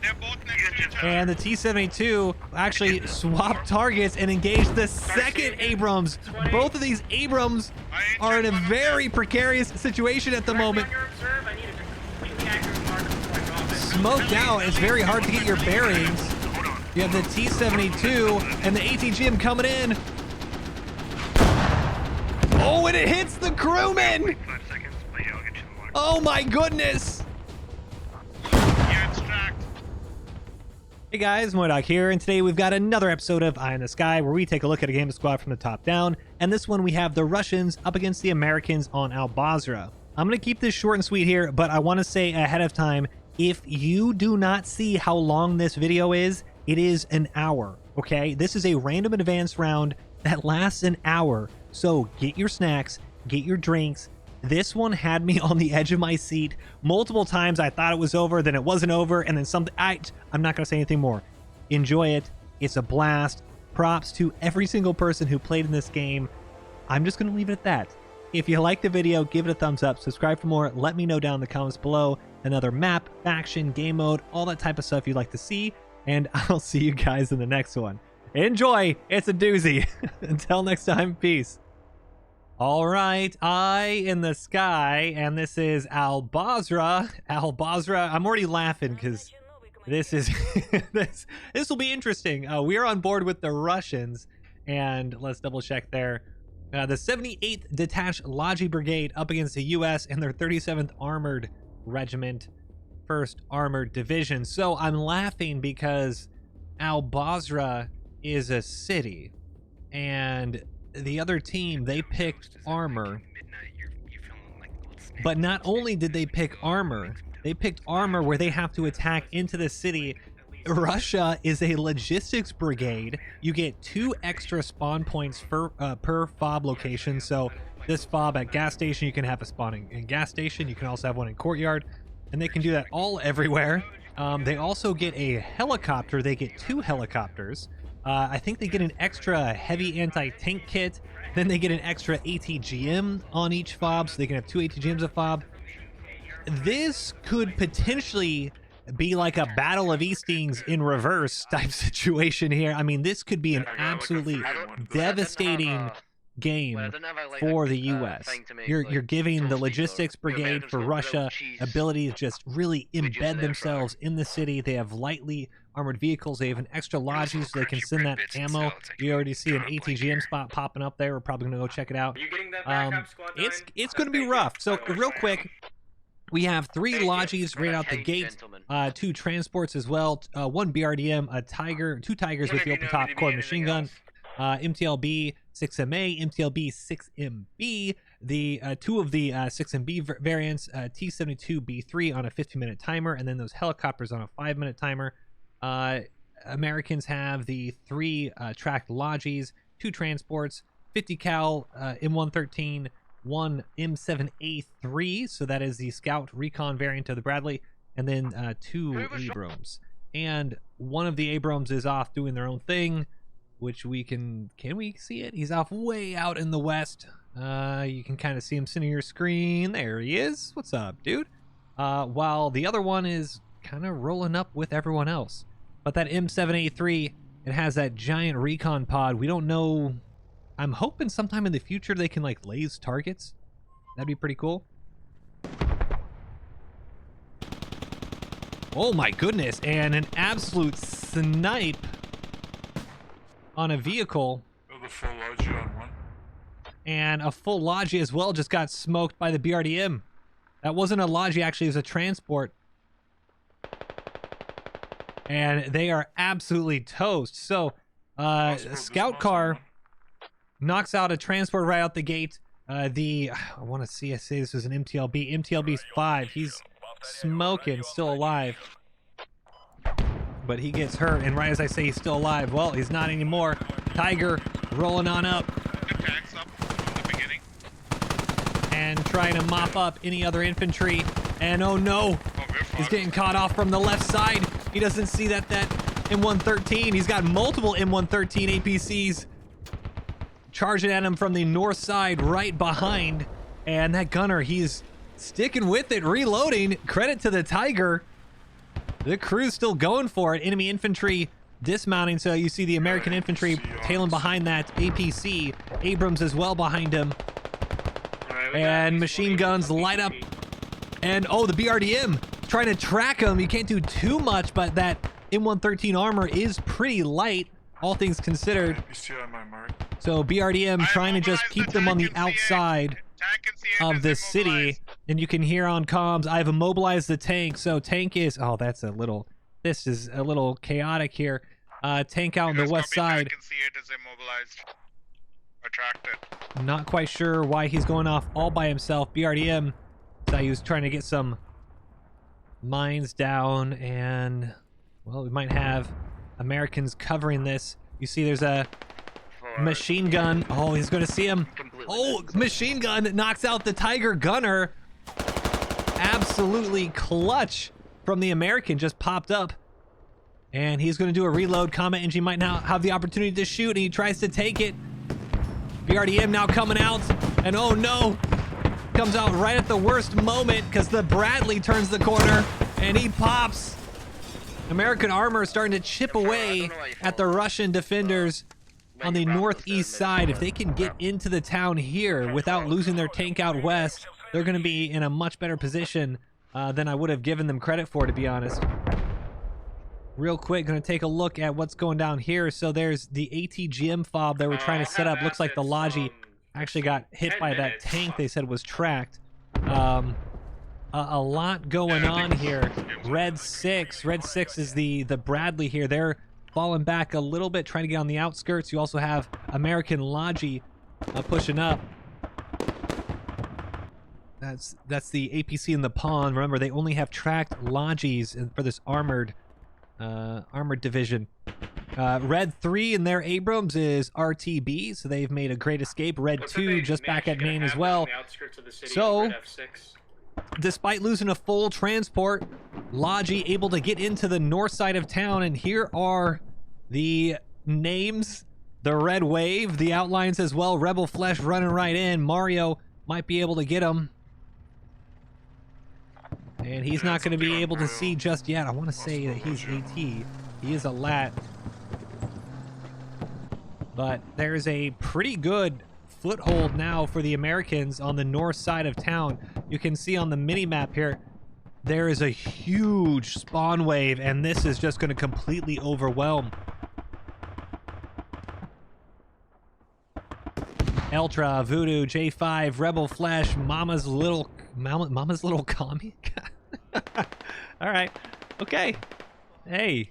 They're both next to each other. And the T-72 actually swapped targets and engaged the second Abrams. Both of these Abrams are in a very precarious situation at the moment. Smoked out, it's very hard to get your bearings. You have the T-72 and the ATGM coming in. Oh, and it hits the crewman! Oh my goodness! Hey guys, MoiDawg here, and today we've got another episode of Eye in the Sky, where we take a look at a game of squad from the top down, and this one we have the Russians up against the Americans on Al-Basra. I'm going to keep this short and sweet here, but I want to say ahead of time, if you do not see how long this video is, it is an hour, okay? This is a random advanced round that lasts an hour, so get your snacks, get your drinks. This one had me on the edge of my seat multiple times. I thought it was over, then it wasn't over, and then something. I'm not going to say anything more. Enjoy it. It's a blast. Props to every single person who played in this game. I'm just going to leave it at that. If you like the video, give it a thumbs up. Subscribe for more. Let me know down in the comments below another map, faction, game mode, all that type of stuff you'd like to see. And I'll see you guys in the next one. Enjoy. It's a doozy. Until next time, peace. All right, Eye in the Sky, and this is Al-Basra. Al-Basra. I'm already laughing because this is this will be interesting. We are on board with the Russians, and let's double check there. The 78th Detached Logi Brigade up against the U.S. and their 37th Armored Regiment, 1st Armored Division. So I'm laughing because Al-Basra is a city, and the other team, they picked armor. But not only did they pick armor, they picked armor where they have to attack into the city. Russia is a logistics brigade. You get 2 extra spawn points per fob location. So this fob at gas station, you can have a spawn in gas station. You can also have one in courtyard, and they can do that all everywhere. They also get a helicopter. They get 2 helicopters. I think they get an extra heavy anti-tank kit. Then they get an extra ATGM on each fob, so they can have 2 ATGMs a fob. This could potentially be like a Battle of Eastings in reverse type situation here. I mean, this could be an absolutely devastating game for the U.S. You're giving the logistics brigade for Russia ability to just really embed themselves in the city. They have lightly armored vehicles. They have an extra logi, so they can send that ammo. You already see an ATGM spot popping up there. We're probably gonna go check it out. It's gonna be rough. So real quick, we have 3 logis right out the gate, 2 transports as well, 1 BRDM, a Tiger, 2 Tigers with the open top core machine gun, MTLB 6MA, MTLB 6MB, the 2 of the 6MB variants, T-72B3 on a 15-minute timer, and then those helicopters on a 5-minute timer. Americans have the 3 tracked logis, 2 transports, 50 cal M113, 1 M7A3, so that is the Scout Recon variant of the Bradley, and then 2 Abrams. And one of the Abrams is off doing their own thing, which we can we see it? He's off way out in the west. You can kind of see him sitting on your screen. There he is. What's up, dude? While the other one is kind of rolling up with everyone else. But that M7A3, it has that giant recon pod. We don't know. I'm hoping sometime in the future they can like laze targets. That'd be pretty cool. Oh my goodness, and an absolute snipe on a vehicle. The full logi on one. And a full logi as well just got smoked by the BRDM. That wasn't a logi, actually, it was a transport. And they are absolutely toast. So, scout car knocks out a transport right out the gate. I want to see, I say this was an MTLB. MTLB's 5. He's smoking, still alive. But he gets hurt, and right as I say he's still alive, well, he's not anymore. Tiger rolling on up. And trying to mop up any other infantry. And oh no, he's getting caught off from the left side. He doesn't see that M113. He's got multiple M113 APCs charging at him from the north side right behind. And that gunner, he's sticking with it, reloading. Credit to the Tiger. The crew's still going for it. Enemy infantry dismounting, so you see the American infantry tailing behind that APC. Abrams as well behind him. And machine guns light up. And oh, the BRDM trying to track him. You can't do too much, but that M113 armor is pretty light, all things considered. So BRDM trying to just keep them on the outside of the city. And you can hear on comms, I've immobilized the tank. So tank is, oh, that's a little, this is a little chaotic here. Tank out on the west side. I can see it as immobilized. Attracted. Not quite sure why he's going off all by himself. BRDM thought he was trying to get some mines down, and well, we might have Americans covering this. You see there's a machine gun. Oh, he's going to see him. Oh, machine gun knocks out the Tiger gunner. Absolutely clutch from the American, just popped up. And he's going to do a reload. Combat engine might now have the opportunity to shoot, and he tries to take it. BRDM now coming out, and oh no, comes out right at the worst moment because the Bradley turns the corner and he pops. American armor is starting to chip away at the Russian defenders on the northeast side. If they can get into the town here without losing their tank out west, they're going to be in a much better position than I would have given them credit for, to be honest. Real quick, going to take a look at what's going down here. So there's the ATGM fob that we're trying to set up. Looks like the Logi actually got hit by that tank they said was tracked. A lot going on here. Red 6 is the Bradley here. They're falling back a little bit, trying to get on the outskirts. You also have American Logi pushing up. That's the APC in the pond. Remember, they only have tracked Logis for this armored division. Red 3 in their Abrams is RTB, so they've made a great escape. Red 2 just back at main as well. So, despite losing a full transport, Logi able to get into the north side of town, and here are the names. The Red Wave, the outlines as well. Rebel Flesh running right in. Mario might be able to get him. And he's not going to be able to see just yet. I want to say that he's AT. He is a lat. But there's a pretty good foothold now for the Americans on the north side of town. You can see on the mini-map here, there is a huge spawn wave, and this is just going to completely overwhelm. Eltra, Voodoo, J5, Rebel Flash, Mama's little commie. All right, okay. Hey,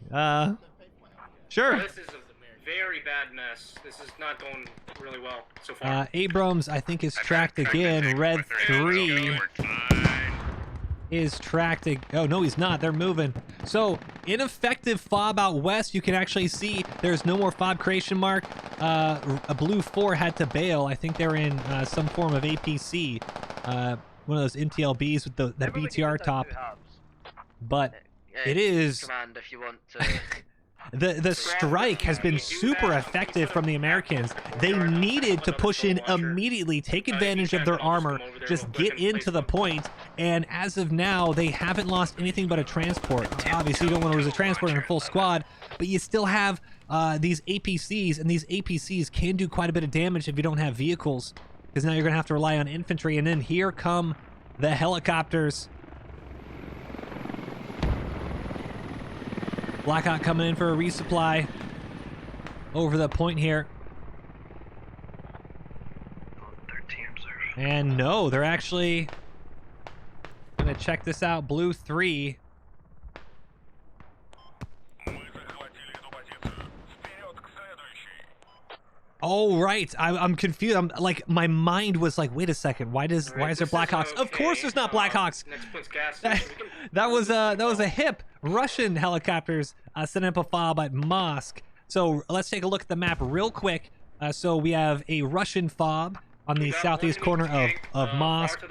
sure. This is a very bad mess. This is not going really well so far. Abrams, I think, is tracked again. Red 3 is tracked. Oh no, he's not. They're moving. So ineffective fob out west. You can actually see there's no more fob creation mark. A blue 4 had to bail. I think they're in some form of APC. One of those NTLBs with that BTR top. But it is command if you want to. the strike has been super effective from the Americans. They needed to push in immediately, take advantage of their armor, just get into the point, and as of now, they haven't lost anything but a transport. Obviously, you don't want to lose a transport in a full squad, but you still have these APCs, and these APCs can do quite a bit of damage if you don't have vehicles, because now you're going to have to rely on infantry, and then here come the helicopters. Blackhawk coming in for a resupply over the point here. And no, they're actually gonna check this out. Blue 3. Oh right, I'm confused. I'm like, my mind was like, wait a second, why is there Blackhawks? Of course there's not Blackhawks. That was a hip. Russian helicopters setting up a fob at Mosque. So let's take a look at the map real quick. So we have a Russian fob on the southeast corner of Mosque.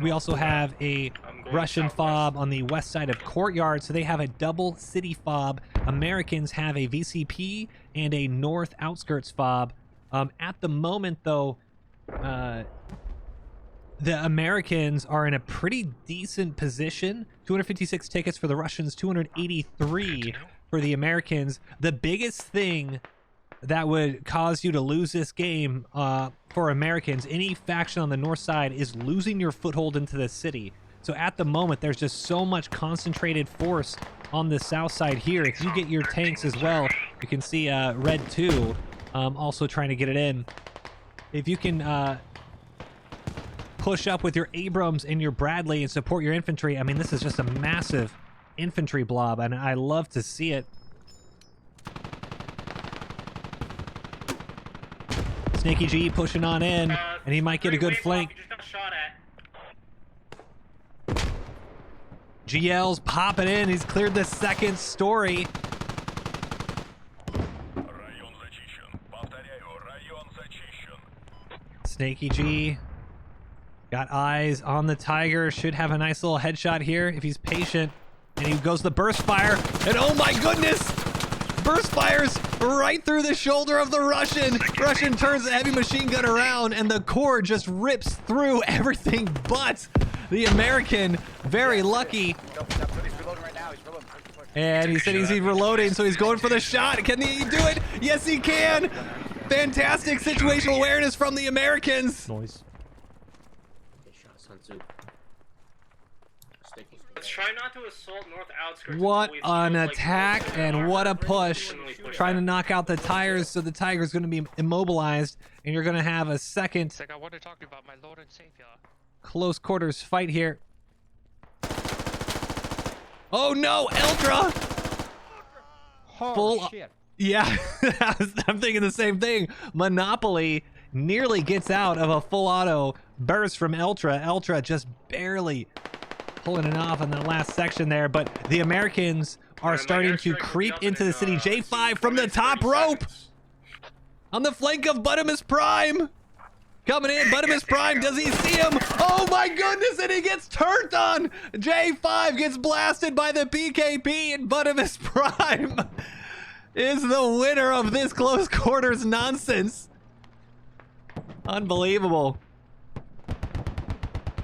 We also have a Russian fob on the west side of Courtyard. So they have a double city fob. Americans have a VCP and a north outskirts fob. At the moment, though, the Americans are in a pretty decent position. 256 tickets for the Russians, 283 for the Americans. The biggest thing that would cause you to lose this game for Americans, any faction on the north side, is losing your foothold into the city. So at the moment, there's just so much concentrated force on the south side here. If you get your tanks as well, you can see Red 2 also trying to get it in. If you can push up with your Abrams and your Bradley and support your infantry, I mean, this is just a massive infantry blob, and I love to see it. Snaky G pushing on in, and he might get a good flank. Just got shot at. GL's popping in. He's cleared the second story. Snaky G got eyes on the Tiger. Should have a nice little headshot here if he's patient. And he goes the burst fire. And oh my goodness! Burst fires right through the shoulder of the Russian. Russian turns the heavy machine gun around, and the core just rips through everything but the American. Very lucky. And he said he's reloading, so he's going for the shot. Can he do it? Yes, he can. Fantastic situational awareness from the Americans. Noise. Let's try not to assault north outskirts. What until we an feel like attack most of and our what a efforts push. genuinely push Trying to back. knock out the tires, so the Tiger's going to be immobilized, and you're going to have a second It's like I want to talk about my Lord and Savior. close quarters fight here. Oh no, Eldra! Full shit. Yeah, I'm thinking the same thing. Monopoly nearly gets out of a full auto burst from Eltra. Eltra just barely pulling it off in the last section there, but the Americans are starting to creep into the city. J5 from the top rope on the flank of Buttimus Prime. Coming in, Buttimus Prime, does he see him? Oh my goodness, and he gets turned on! J5 gets blasted by the PKP, and Buttimus Prime is the winner of this close quarters nonsense. Unbelievable.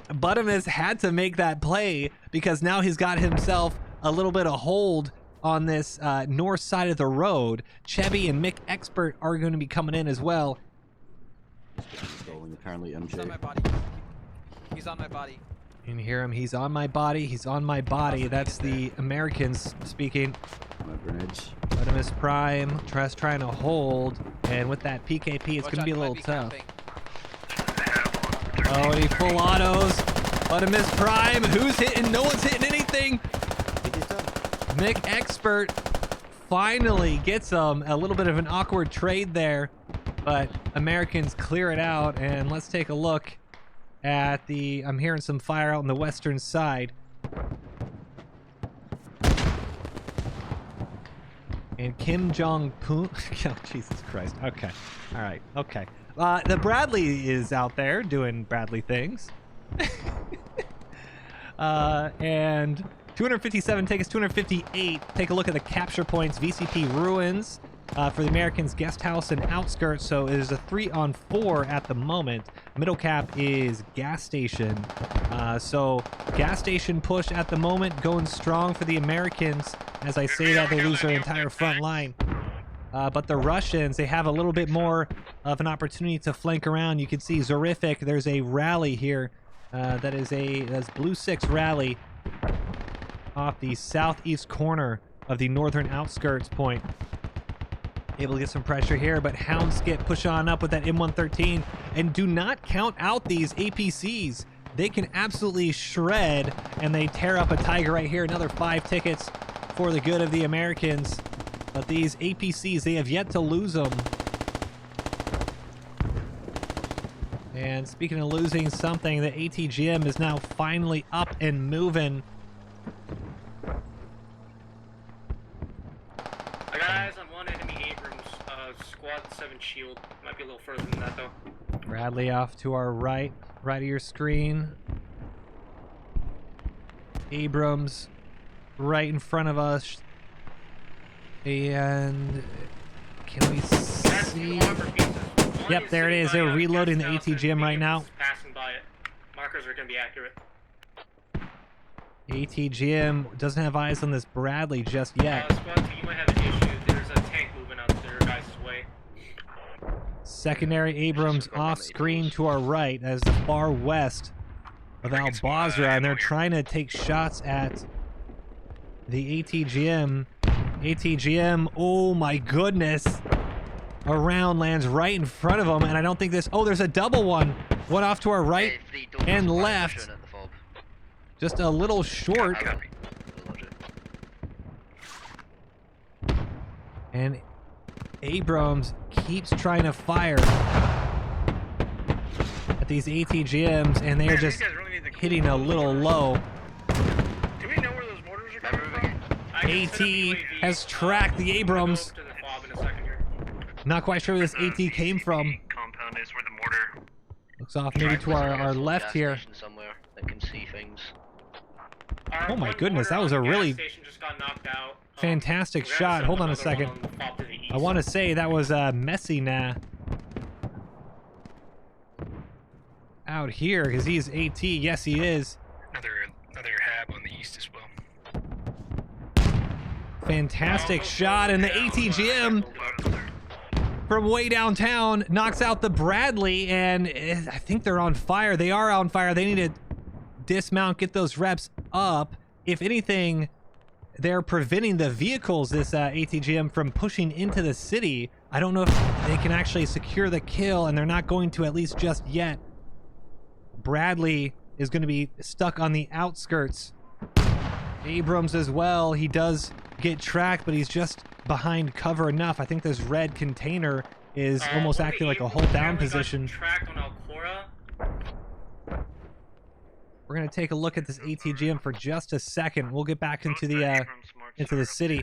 Buttimus had to make that play because now he's got himself a little bit of hold on this north side of the road. Chevy and Mick Expert are going to be coming in as well. Going apparently MJ. He's on my body. He's on my body. You can hear him. He's on my body. He's on my body. That's the Americans speaking. My grenades. Buttimus Prime trying to hold, and with that PKP, it's Watch going to be out, a he little might tough. camping. Oh, and he full autos. Buttimus Prime. Who's hitting? No one's hitting anything. Mick Expert finally gets a little bit of an awkward trade there, but Americans clear it out. And let's take a look at the. I'm hearing some fire out on the western side. And Kim Jong-un. Oh, Jesus Christ. Okay. All right. Okay. The Bradley is out there doing Bradley things. And 257 take us 258. Take a look at the capture points. VCP ruins for the Americans, guest house and outskirts. So it is a 3-on-4 at the moment. Middle cap is gas station. So gas station push at the moment going strong for the Americans. As I say that, they lose their entire front line. But the Russians, they have a little bit more of an opportunity to flank around. You can see Zorific. There's a rally here. That's Blue 6 rally off the southeast corner of the northern outskirts point. Able to get some pressure here, but Houndskip push on up with that M113. And do not count out these APCs. They can absolutely shred, and they tear up a Tiger right here. Another 5 tickets for the good of the Americans. But these APCs, they have yet to lose them. And speaking of losing something, the ATGM is now finally up and moving. I got eyes on one enemy Abrams, squad 7 shield. Might be a little further than that though. Bradley off to our right of your screen. Abrams right in front of us. And can we see? Yep, there it is. They're reloading the ATGM right now. Passing by it. Mark markers are gonna be accurate. ATGM doesn't have eyes on this Bradley just yet. Squad 2, you might have an issue. There's a tank moving out their guys' way. Secondary Abrams off screen to our right as the far west of Al Basra, and they're trying to take shots at the ATGM. ATGM, oh my goodness. A round lands right in front of them, and I don't think this... Oh, there's a double one. One off to our right and left. Just a little short. And Abrams keeps trying to fire at these ATGMs, and they are just hitting a little low. Do we know where those mortars are coming from? AT has tracked the Abrams. Not quite sure where this AT came from. Compound is where the mortar. Looks off maybe to our left here. Somewhere that can see things. Oh my goodness, that was a really fantastic shot. Hold on a second. I want to say that was Messina out here because he's AT. Yes, he is. Another hab on the east as well. Fantastic shot, and the ATGM from way downtown knocks out the Bradley, and I think they're on fire. They are on fire. They need to dismount, get those reps up. If anything, they're preventing the vehicles, this ATGM, from pushing into the city. I don't know if they can actually secure the kill, and they're not going to, at least just yet. Bradley is going to be stuck on the outskirts. Abrams as well. He does get tracked, but he's just behind cover enough. I think this red container is almost acting like a hold down position. We're gonna take a look at this ATGM for just a second. We'll get back into the city.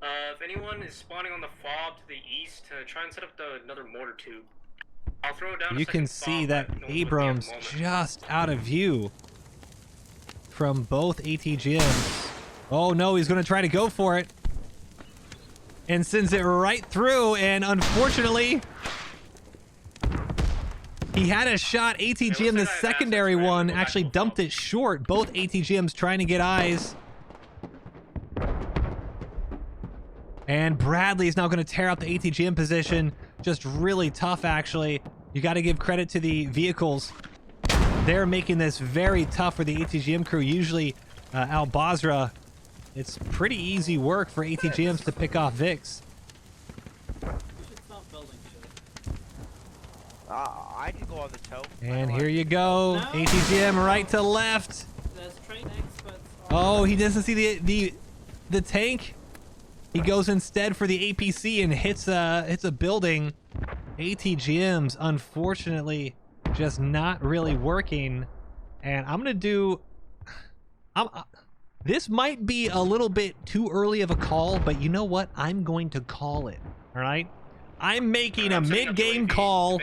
If anyone is spawning on the fob to the east, try and set up another mortar tube. I'll throw it down. You can see that Abrams just out of view from both ATGMs. Oh no, he's gonna try to go for it and sends it right through, and unfortunately he had a shot. ATGM, the secondary one, actually dumped it short. Both ATGMs trying to get eyes. And Bradley's now going to tear out the ATGM position. Just really tough, actually. You got to give credit to the vehicles. They're making this very tough for the ATGM crew. Usually, Al Basra, it's pretty easy work for ATGMs to pick off Vix. I can go on the toe. And here you go. No. ATGM right to left. Oh, he doesn't see the tank. He goes instead for the APC and hits a building. ATGM's unfortunately just not really working. And I'm gonna do. This might be a little bit too early of a call, but you know what? I'm going to call it. All right. I'm making a mid-game call.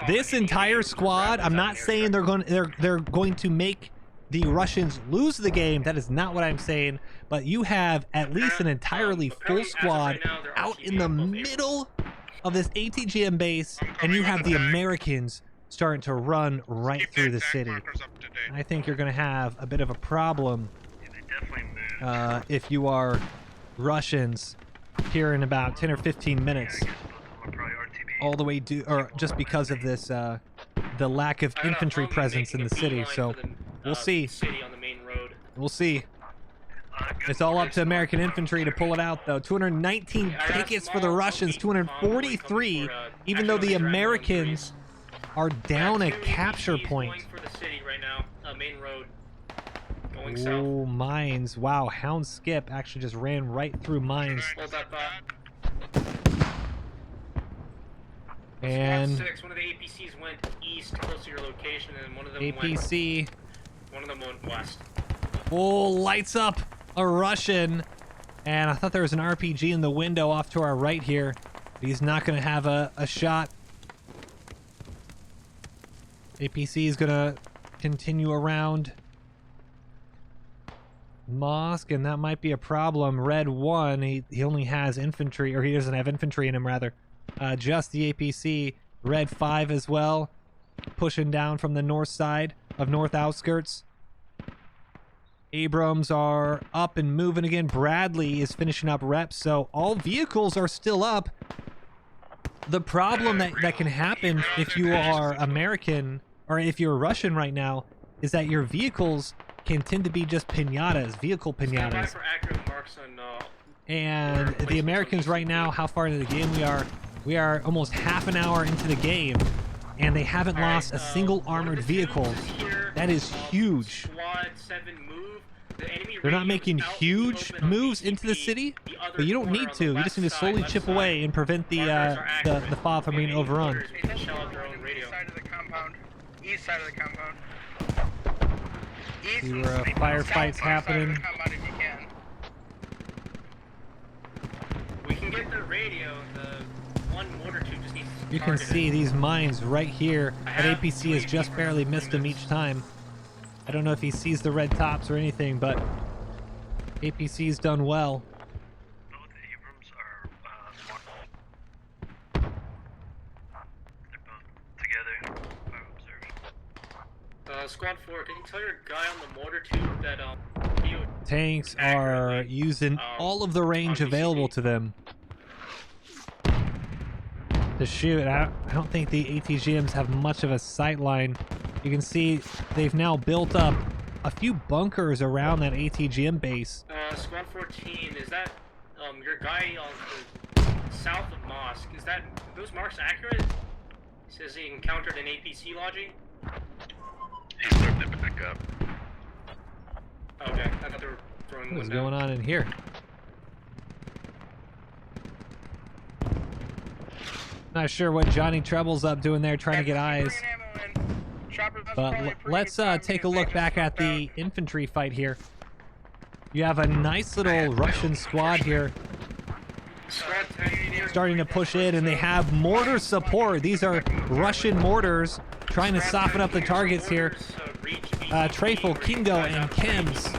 This entire squad, I'm not saying they're going to make the Russians lose the game. That is not what I'm saying. But you have at least an entirely full squad out in the middle of this ATGM base, and you have the Americans starting to run right through the city. I think you're going to have a bit of a problem if you are Russians here in about 10 or 15 minutes, all the way or just because of this the lack of infantry presence in the city. So we'll see. We'll see. It's all up to American infantry to pull it out, though. 219 tickets for the Russians, 243, even though the Americans are down a capture point. Oh, mines. Wow, Hound Skip actually just ran right through mines. And one of the APCs went east close to your location, and one of them went west. Oh, lights up a Russian. And I thought there was an RPG in the window off to our right here. But he's not going to have a shot. APC is going to continue around Mosque, and that might be a problem. Red 1, he only has infantry, or he doesn't have infantry in him, rather. Just the APC. Red 5 as well, pushing down from the north side of north outskirts. Abrams are up and moving again. Bradley is finishing up reps, so all vehicles are still up. The problem that can happen if you are American or if you're Russian right now is that your vehicles can tend to be just pinatas, vehicle pinatas. And the Americans right now, how far into the game we are? We are almost half an hour into the game, and they haven't lost a single armored vehicle. That is huge. They're not making huge moves into the city, but you don't need to. You just need to slowly chip away and prevent the FOB from being overrun. East side of the compound. East side of the compound. See where a firefight's happening. We can get the radio. The one mortar tube just needs to You can see these mines right here. That APC has just barely missed them each time. I don't know if he sees the red tops or anything, but APC's done well. Both Abrams are they're both together. Squad 4, can you tell your guy on the mortar tube that Tanks are using all of the range available to them to shoot. I don't think the ATGMs have much of a sight line. You can see they've now built up a few bunkers around that ATGM base. Squad 14, is that your guy on the south of Mosque? Is that those marks accurate? Says he encountered an APC logi. He started to back up. Okay, I thought they were throwing What's one down. going on in here? Not sure what Johnny Treble's up doing there trying to get eyes. But let's take a look back at the infantry fight here. You have a nice little Russian squad here starting to push in, and they have mortar support. These are Russian mortars trying to soften up the targets here. Trafel, Kingo, and Chems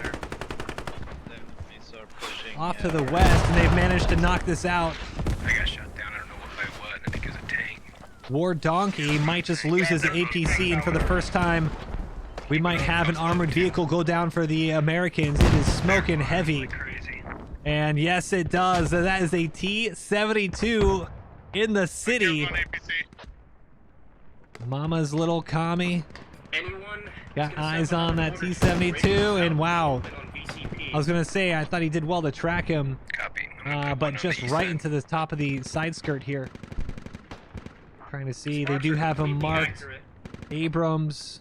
off to the west, and they've managed to knock this out. I got shot down. I don't know what by what. I think it was a tank. War Donkey might just lose his APC, and for the first time, we might have an armored vehicle go down for the Americans. It is smoking heavy. And yes, it does. That is a T-72 in the city. Mama's little commie. Got eyes on that T-72, and wow. I was going to say, I thought he did well to track him, but just right into the top of the side skirt here. Trying to see, they do have him marked. Abrams.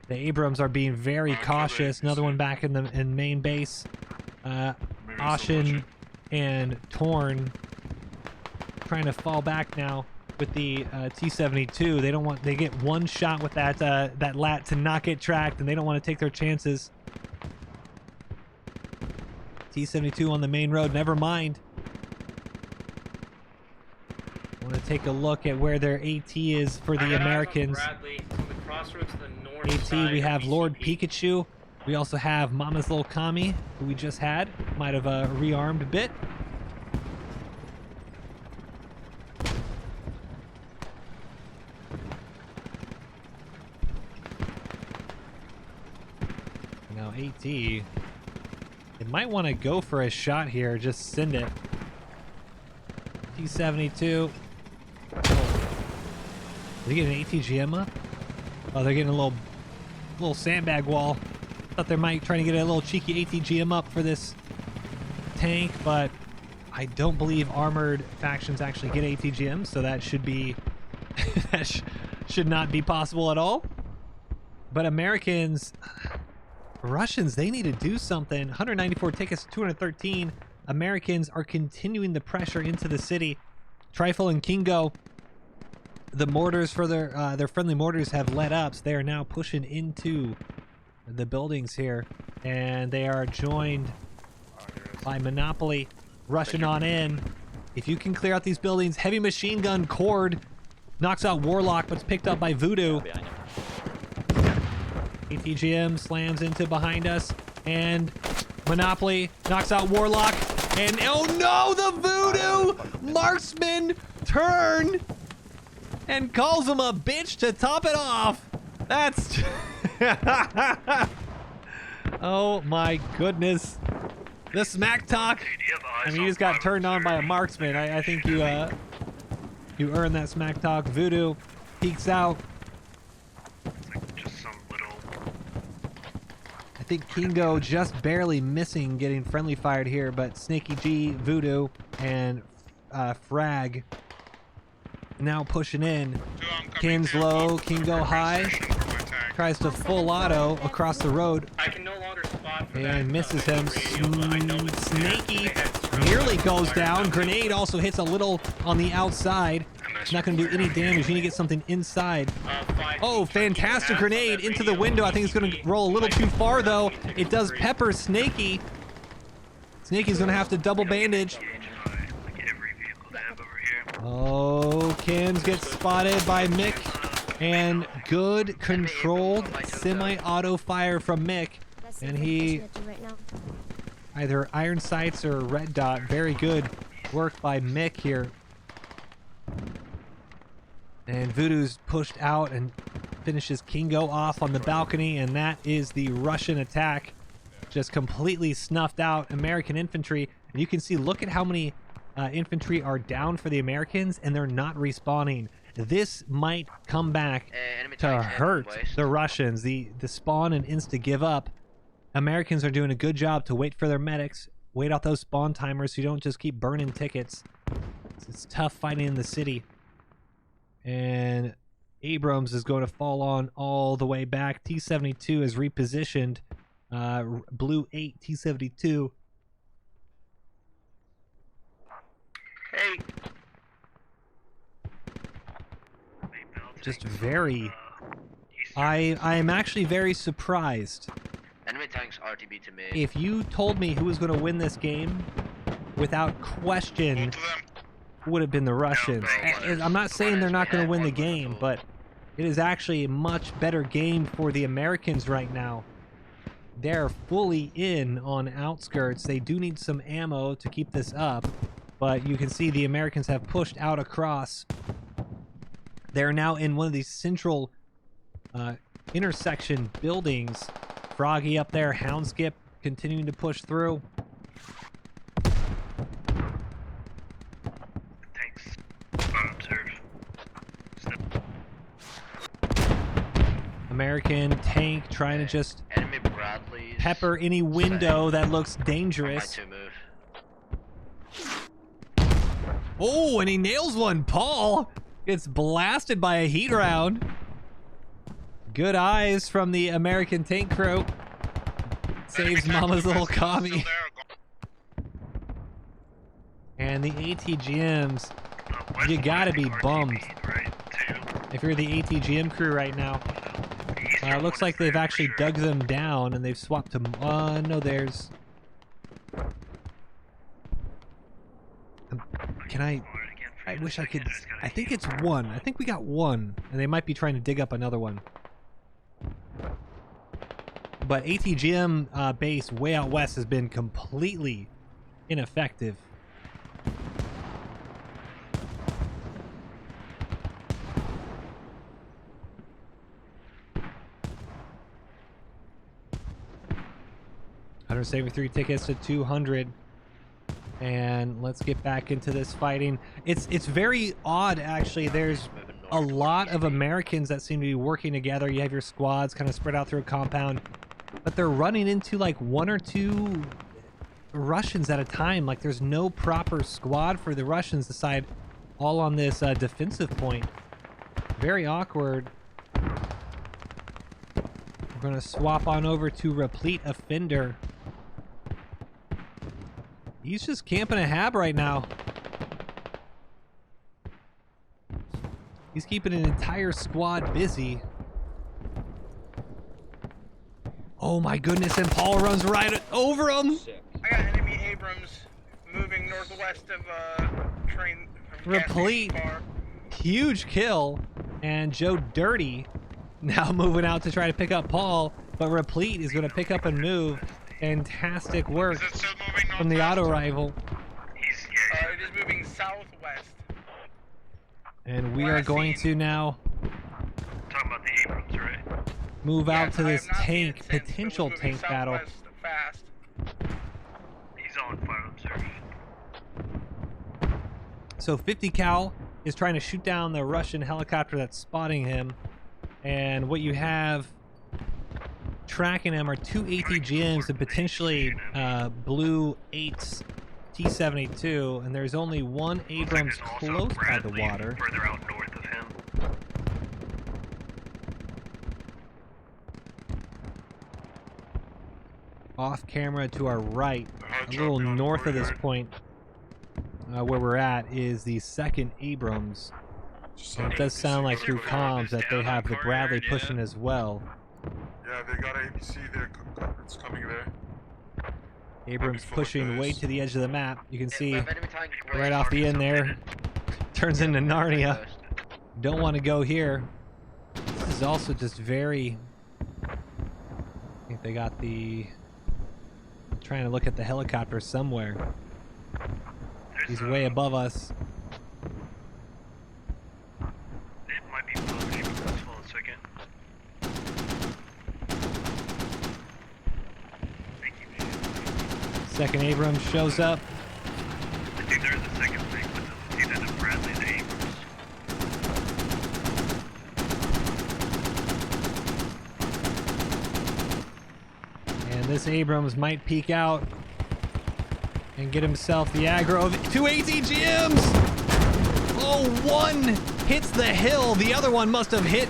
The Abrams are being very cautious. Another one back in the main base. Ashen and Torn trying to fall back now with the T-72. They don't want, they get one shot with that that lat to not get tracked, and they don't want to take their chances. T-72 on the main road, never mind. Want to take a look at where their AT is for the Americans. AT, we have Lord Pikachu. We also have Mama's Little Kami, who we just had. Might have rearmed a bit. Now AT, they might want to go for a shot here. Just send it. T-72. Oh. They get an ATGM up? Oh, they're getting a little sandbag wall. Thought they might try to get a little cheeky ATGM up for this tank, but I don't believe armored factions actually get ATGM, so that should be should not be possible at all. But Americans, Russians, they need to do something. 194 tickets, 213. Americans are continuing the pressure into the city. Trifle and Kingo, the mortars for their friendly mortars have let up, so they are now pushing into the buildings here, and they are joined by Monopoly rushing on in. If you can clear out these buildings, heavy machine gun Cord knocks out Warlock, but it's picked up by Voodoo. ATGM slams into behind us, and Monopoly knocks out Warlock, and oh no, the Voodoo marksman turn and calls him a bitch to top it off. That's... Oh my goodness. The smack talk. I mean, you just got turned on by a marksman. I think you earned that smack talk. Voodoo peeks out. It's like just some little. I think Kingo just barely missing getting friendly fired here, but Snaky G, Voodoo, and Frag now pushing in. Kin's low, Kingo high. Tries to full auto across the road I can no longer spot for and that, misses him. radio, but I know it's Snaky there. nearly goes down. Grenade also hits a little on the outside. It's not going to do any damage. You need to get something inside. Oh, fantastic grenade into the window. I think it's going to roll a little too far, though. It does pepper Snaky. Snaky's going to have to double bandage. Like every vehicle they have over here. Oh, Kins gets spotted by Mick. And good controlled semi-auto fire from Mick. And he either iron sights or red dot. Very good work by Mick here. And Voodoo's pushed out and finishes Kingo off on the balcony, and that is the Russian attack. Just completely snuffed out American infantry. And you can see, look at how many infantry are down for the Americans, and they're not respawning. This might come back to hurt the Russians. The spawn and insta give up. Americans are doing a good job to wait for their medics, wait out those spawn timers so you don't just keep burning tickets. It's tough fighting in the city. And Abrams is going to fall on all the way back. T-72 is repositioned. Blue 8, T-72. Hey. Just very... I am actually very surprised. Enemy tanks RTB to me. If you told me who was going to win this game, without question, would have been the Russians. I'm not saying they're not going to win the game, but it is actually a much better game for the Americans right now. They're fully in on outskirts. They do need some ammo to keep this up, but you can see the Americans have pushed out across. They're now in one of these central intersection buildings. Froggy up there, Houndskip continuing to push through. Thanks. Observe. American tank trying to just Enemy Bradleys. pepper any window that looks dangerous. Oh, and he nails one. Paul gets blasted by a heat round. Good eyes from the American tank crew. Saves Mama's little commie. And the ATGMs, you gotta be bummed if you're the ATGM crew right now. Looks like they've actually dug them down and they've swapped them. No, there's... Can I wish I could... I think it's one. I think we got one. And they might be trying to dig up another one. But ATGM base way out west has been completely ineffective. $173 tickets to 200. And let's get back into this fighting. It's very odd, actually. There's a lot of Americans that seem to be working together. You have your squads kind of spread out through a compound, but they're running into like one or two Russians at a time. Like there's no proper squad for the Russians to side all on this defensive point. Very awkward. We're gonna swap on over to Replete Offender. He's just camping a hab right now. He's keeping an entire squad busy. Oh my goodness, and Paul runs right over him. I got enemy Abrams moving northwest of train. Replete. Huge kill. And Joe Dirty now moving out to try to pick up Paul, but Replete is going to pick up and move. Fantastic work from the auto rival. It is moving southwest. And we are going to now Talking about the Abrams, right? move out to I this have not seen tank, it since potential it was tank moving battle. southwest Fast. He's on fire observe. So 50 cal is trying to shoot down the Russian helicopter that's spotting him. And what you have tracking him are two ATGMs and potentially Blue 8's T-782, and there's only one Abrams Looks like there's close also by the Bradley water. further out north of him. Off camera to our right, Hard a little drop north of beyond this courtyard. point, where we're at, is the second Abrams. Just And it on does sound like ABC through there. comms that they have the Bradley yeah. pushing as well. Yeah, they got ABC there. It's coming there. Abrams full of pushing way booze. to the edge of the map. You can see We have enemy tank right off the end there, turns into Narnia. Don't want to go here. This is also just very... I think they got the... I'm trying to look at the helicopter somewhere. He's way above us. It might be close to Abrams. Hold on a second. Thank you, man. Second Abrams shows up. I think there's a second thing, but it's either the Bradley or the Abrams. And this Abrams might peek out and get himself the aggro of two ATGMs! Oh, one hits the hill. The other one must have hit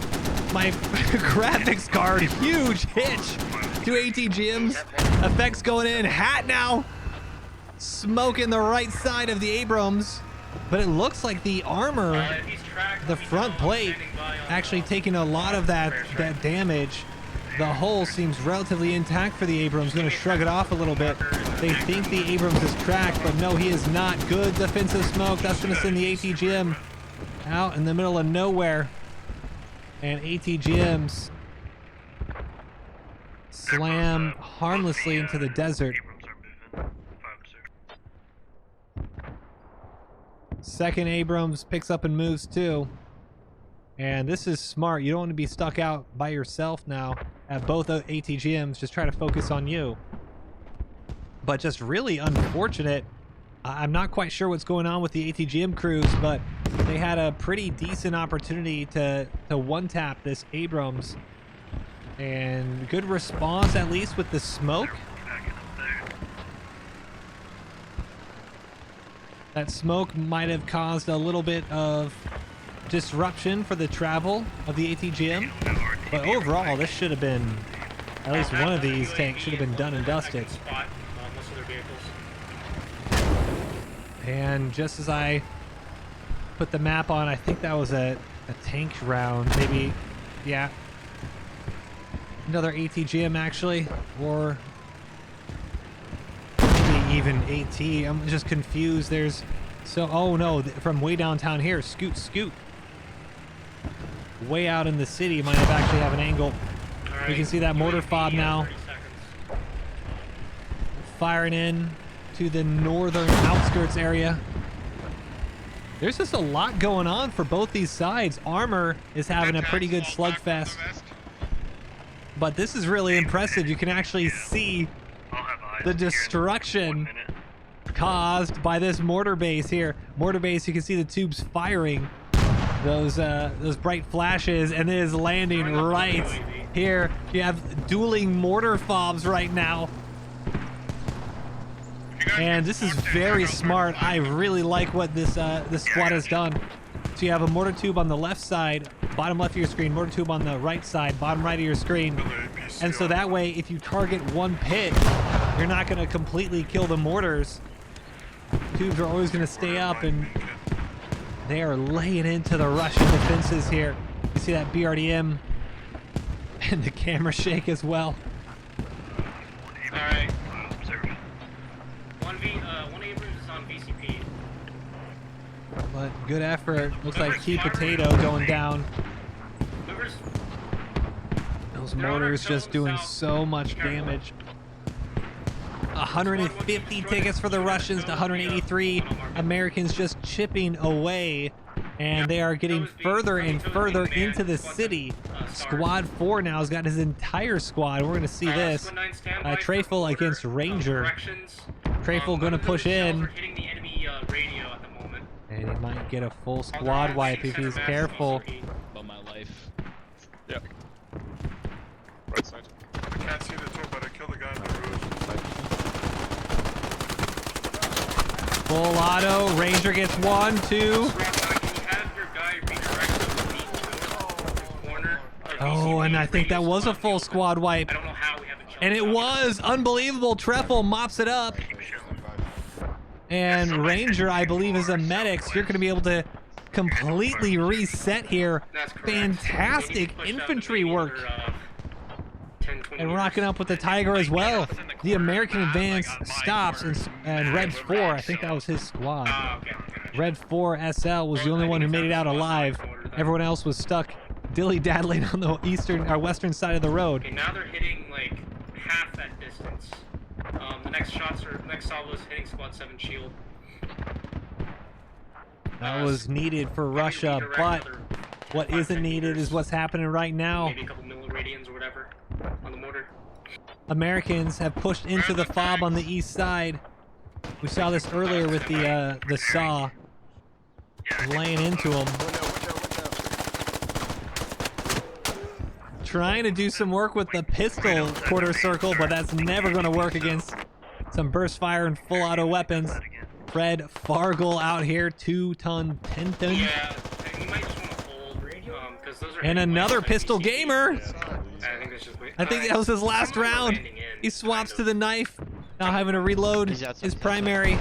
my graphics card. Huge hitch. Two ATGMs. Effects going in. Hat now. Smoking the right side of the Abrams. But it looks like the armor, He's tracked. the front plate, actually taking a lot of that damage. The hull seems relatively intact for the Abrams. Going to shrug it off a little bit. They think the Abrams is tracked, but no, he is not. Good defensive smoke. That's going to send the ATGM out in the middle of nowhere. And ATGMs slam harmlessly into the desert. Abrams are moving. Fire observe. Second Abrams picks up and moves too. And this is smart. You don't want to be stuck out by yourself now at both ATGMs. Just try to focus on you. But just really unfortunate. I'm not quite sure what's going on with the ATGM crews, but they had a pretty decent opportunity to one-tap this Abrams. And good response, at least with the smoke. Backing up there. That smoke might have caused a little bit of disruption for the travel of the ATGM. But overall, this should have been, at least one of these tanks should have been done and dusted. Spot most of their vehicles. And just as I put the map on, I think that was a tank round, maybe, yeah. Another ATGM actually, or maybe even AT. I'm just confused. There's oh no, from way downtown here, scoot. Way out in the city, might have actually have an angle. We can see that mortar fob now. Firing in to the northern outskirts area. There's just a lot going on for both these sides. Armor is having a pretty good slugfest. But this is really impressive. You can actually see I'll have eyes the here in 1 destruction minute. caused by this mortar base here. Mortar base, you can see the tubes firing those bright flashes, and it is landing right here. You have dueling mortar fobs right now. And this is very smart. I really like what this squad has done. So you have a mortar tube on the left side, bottom left of your screen, mortar tube on the right side, bottom right of your screen. And so that way, if you target one pit, you're not going to completely kill the mortars. Tubes are always going to stay up, and they are laying into the Russian defenses here. You see that BRDM and the camera shake as well. Alright. Observe. One Abrams is on VCP. But good effort. Looks like Key Potato going down. Movers. Those mortars just doing so much damage. 150 tickets for the Russians to 183. Americans just chipping away and they are getting further and further into the city. Squad 4 now has got his entire squad. We're going to see this. Treyful against Ranger. Treyful going to push in. And he might get a full squad wipe if he's careful. About my life. Yep. Right side. I can't see the door, but I killed the guy on the roof. Full auto. Ranger gets 1, 2. Oh, and I think that was a full squad wipe. And it was unbelievable. Treffel mops it up. And Ranger, I believe, is a medic. So you're going to be able to completely reset here. Fantastic infantry work. And rocking up with the Tiger as well. The American advance stops, and Red 4, I think that was his squad. Red 4 SL was the only one who made it out alive. Everyone else was stuck dilly-daddling on the eastern or western side of the road. Okay, now they're hitting like half that distance. The next salvo is hitting squad 7 shield. That was needed for Russia, but what isn't needed is what's happening right now. Maybe a couple milliradians or whatever on the mortar. Americans have pushed into the fob on the east side. We saw this earlier with the saw laying into them. Trying to do some work with the pistol quarter circle, but that's never going to work against some burst fire and full auto weapons. Fred Fargle out here, 2-ton, 10-ton. Yeah, you might just want to hold, because those are. And another pistol gamer. I think that was his last round. He swaps to the knife, now having to reload his primary.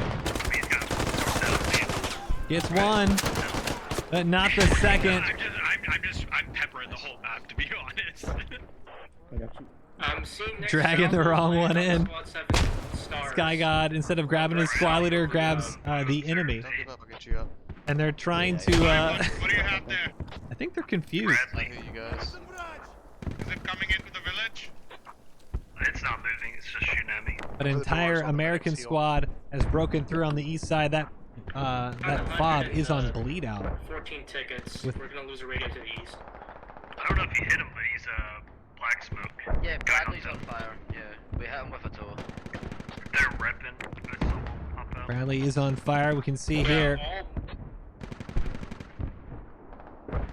Gets 1, but not the second. I'm peppering the whole map, to be honest. Dragging the wrong one in. Sky God, instead of grabbing his squad leader, grabs the enemy. And they're trying to, What do you have there? I think they're confused. I hear you guys. Is it coming into the village? It's not moving, it's just shooting at me. An entire American squad has broken through on the east side. That fob is on bleed out. 14 tickets. We're gonna lose a radio to the east. I don't know if you hit him, but he's black smoke. Yeah, Bradley's on fire. Yeah, we hit him with a tow. They're repping. Bradley is on fire. We can see here.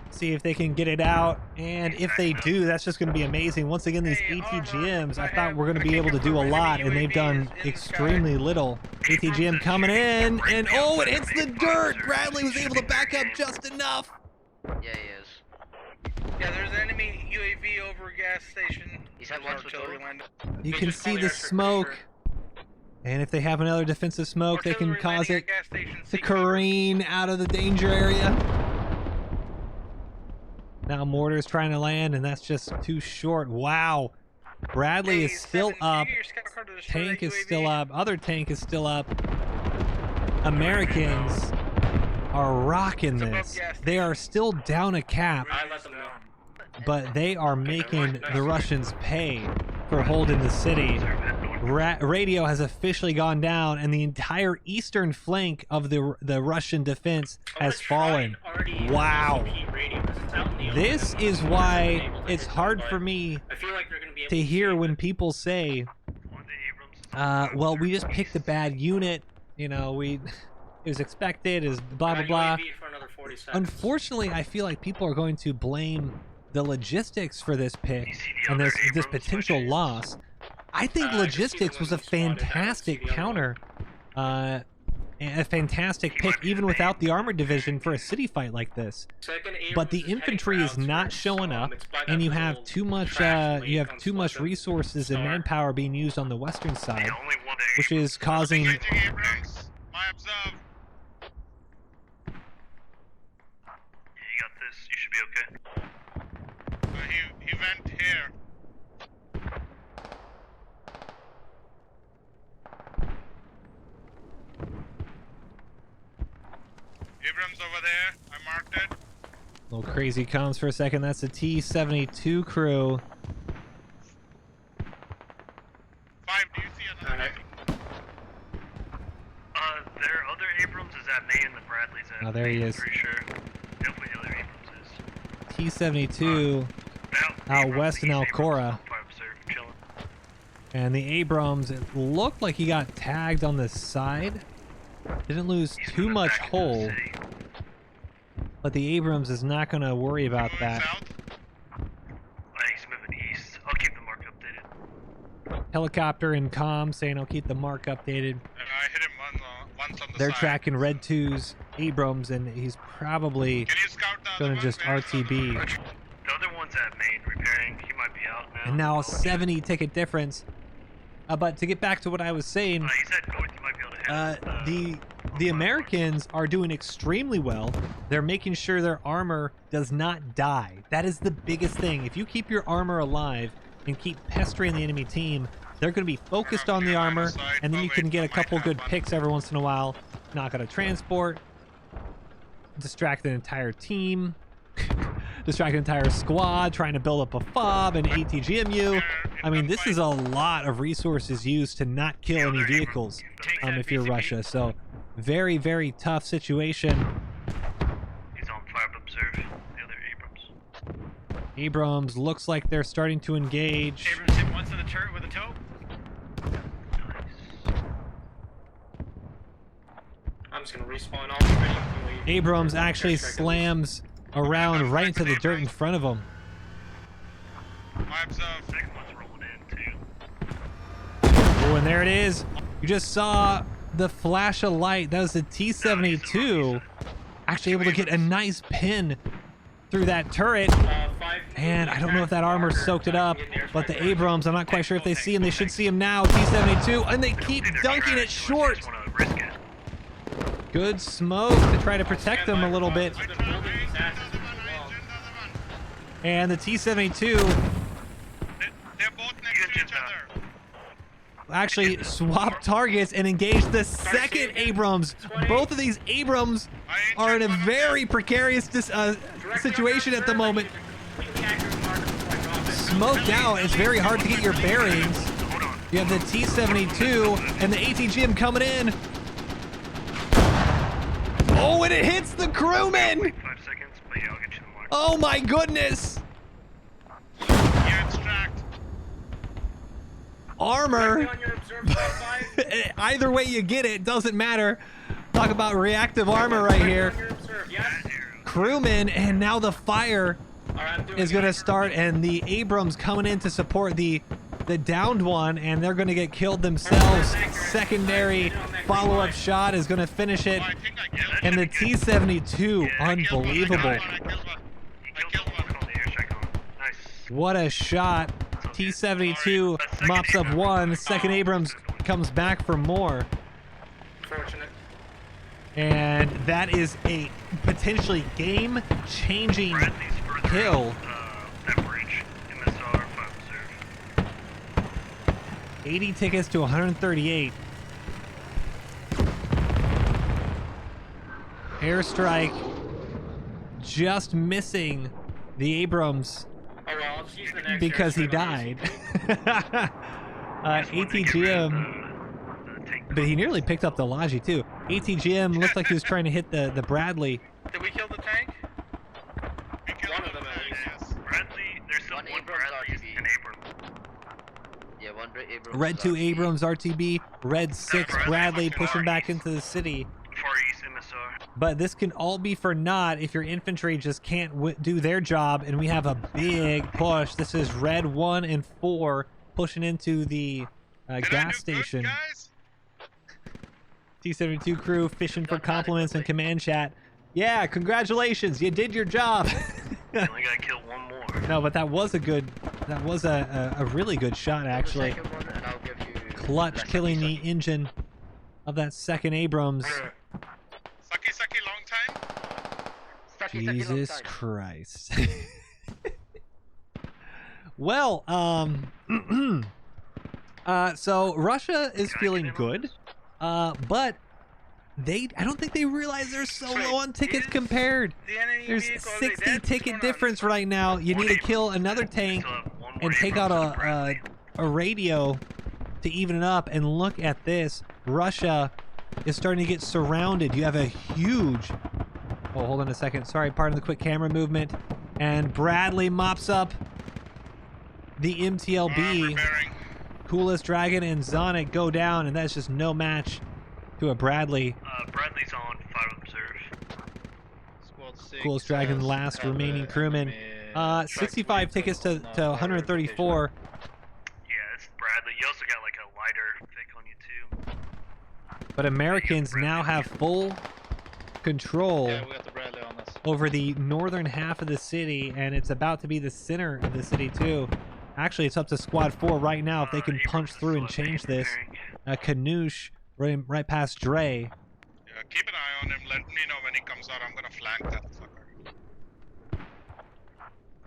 See if they can get it out, and if they do, that's just going to be amazing. Once again, these ATGMs, I thought we're going to be able to do a lot, and they've done extremely little. ATGM coming in, and oh, it hits the dirt! Bradley was able to back up just enough. Yeah, he is. Yeah, there's an enemy UAV over a gas station. He's had one You can see the smoke, and if they have another defensive smoke, they can cause it to careen out of the danger area. Now mortar's trying to land, and that's just too short. Wow. Bradley is still up. Tank is still up. Other tank is still up. Americans are rocking this. They are still down a cap, but they are making the Russians pay for holding the city. Radio has officially gone down, and the entire eastern flank of the Russian defense has fallen. Wow. This is why it's hard for me to hear when people say, well, we just picked a bad unit, you know, it was expected, is blah, blah, blah. Unfortunately, I feel like people are going to blame the logistics for this pick and this potential loss. I think logistics was a fantastic counter, a fantastic pick even without the armored division for a city fight like this. But the infantry is not showing up, and you have too much resources and manpower being used on the western side, which is causing. You got this. You should be okay. He went here. Abrams over there. I marked it. Little crazy comms for a second. That's the T-72 crew. 5, do you see another? Their other Abrams is at me and the Bradley's at Oh, there he is. Pretty sure. Definitely the other Abrams is. T-72 out west in Alcora. And the Abrams, it looked like he got tagged on the side. Didn't lose too much hole. But the Abrams is not going to worry about that. He's moving east. I'll keep the mark updated. Helicopter and comm saying I'll keep the mark updated. I hit him once on the They're side. tracking Red 2's Abrams, and he's probably Can you scout the going other to just one? RTB. The other one's at main repairing. He might be out now. And now a 70 ticket difference. But to get back to what I was saying, He said north. You might be able to hit the Americans are doing extremely well. They're making sure their armor does not die. That is the biggest thing. If you keep your armor alive and keep pestering the enemy team, they're going to be focused on the armor, and then you can get a couple good picks every once in a while. Knock out a transport, distract the entire team, distract an entire squad, trying to build up a fob and ATGMU. I mean, this is a lot of resources used to not kill any vehicles if you're Russia. So very, very tough situation. He's on fire, but observe the other Abrams. Abrams looks like they're starting to engage. Abrams hit once in the turret with a toe. I'm just gonna respawn all the ready. Abrams actually slams around right into the dirt in front of him. I observe. Second one's rolling in too. Oh, and there it is. You just saw the flash of light. That was the T-72. Actually able to get a nice pin through that turret. And I don't know if that armor soaked it up, but the Abrams, I'm not quite sure if they see him. They should see him now. T-72, and they keep dunking it short. Good smoke to try to protect them a little bit. And the T-72 They're both next to each other. actually swapped targets and engaged the second Abrams. Both of these Abrams are in a very precarious situation at the moment. Smoked out, it's very hard to get your bearings. You have the T-72 and the ATGM coming in. Oh, and it hits the crewman! 5 seconds, but yeah, I'll get you the mark. Oh my goodness! Yeah, it's tracked. Armor. Either way you get it, doesn't matter. Talk about reactive armor right here. Crewman, and now the fire is going to start, and the Abrams coming in to support the downed one, and they're going to get killed themselves. Secondary follow-up shot is going to finish it, and the T-72, unbelievable. What a shot. T-72 mops up one. Second Abrams comes back for more. Fortunate. And that is a potentially game-changing kill. 80 tickets to 138. Airstrike just missing the Abrams because he died. ATGM, but he nearly picked up the Logi too. ATGM looked like he was trying to hit the Bradley. Did we kill the tank? One of them at least. Bradley, there's some one Bradley and Abrams. Yeah, one Abrams. Red 2 Abrams RTB, Red 6 Bradley pushing back into the city. Far East MSR. But this can all be for naught if your infantry just can't do their job, and we have a big push. This is Red 1 and 4 pushing into the gas station. T-72 crew fishing for compliments in command chat. Yeah, congratulations, you did your job. We only gotta kill one more. No, but that was a really good shot actually. Clutch killing the engine of that second Abrams. Saki long time. Jesus Christ. Well, so Russia is feeling good, but I don't think they realize they're so low on tickets compared. There's 60 ticket difference right now. You need to kill another tank and take out a radio to even it up. And look at this. Russia is starting to get surrounded. You have a huge Oh, hold on a second. Sorry, pardon the quick camera movement. And Bradley mops up the MTLB. Repairing. Coolest Dragon and Zonic go down, and that's just no match to a Bradley. Bradley's on 5 observe. Squad 6. Coolest Dragon, last remaining crewman. 65 tickets to 134. Yeah, it's Bradley. You also got like a lighter pick on you too. But Americans now have full control Yeah, we got the Bradley on us. over the northern half of the city, and it's about to be the center of the city too. Actually, it's up to Squad 4 right now if they can punch through and change this. Kanoosh right past Dre. Yeah, keep an eye on him. Let me know when he comes out. I'm gonna flank that fucker.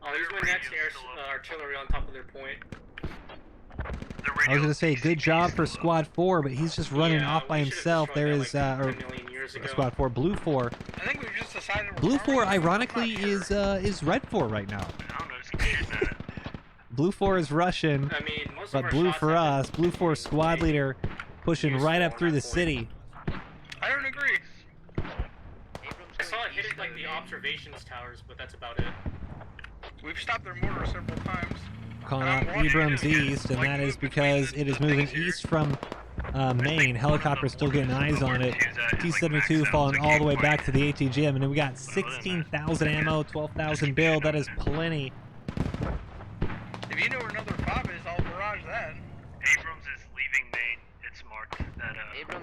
Oh, he's going next to artillery on top of their point. I was going to say, good job for Squad 4, but he's just running Yeah, off by we should've himself. There destroyed is, that, like, or 10 million years ago. Squad 4, Blue 4. I think we've just decided we're Blue 4, farming. ironically, I'm not sure. is Red 4 right now. I don't know. Just keep shooting at it. Blue 4 is Russian, I mean, most of but our Blue shots for have us, been Blue 4 squad taken. leader pushing right up through the city. I don't agree. I saw it hit it like the observations towers, but that's about it. We've stopped their mortar several times. Calling out Abrams East, and that is because it is moving east from Maine. Helicopter's still getting eyes on it. T-72 falling all the way back to the ATGM, and then we got 16,000 ammo, 12,000 build. That is plenty. If you know where another fob is, I'll barrage that. Abrams is leaving Maine. It's marked that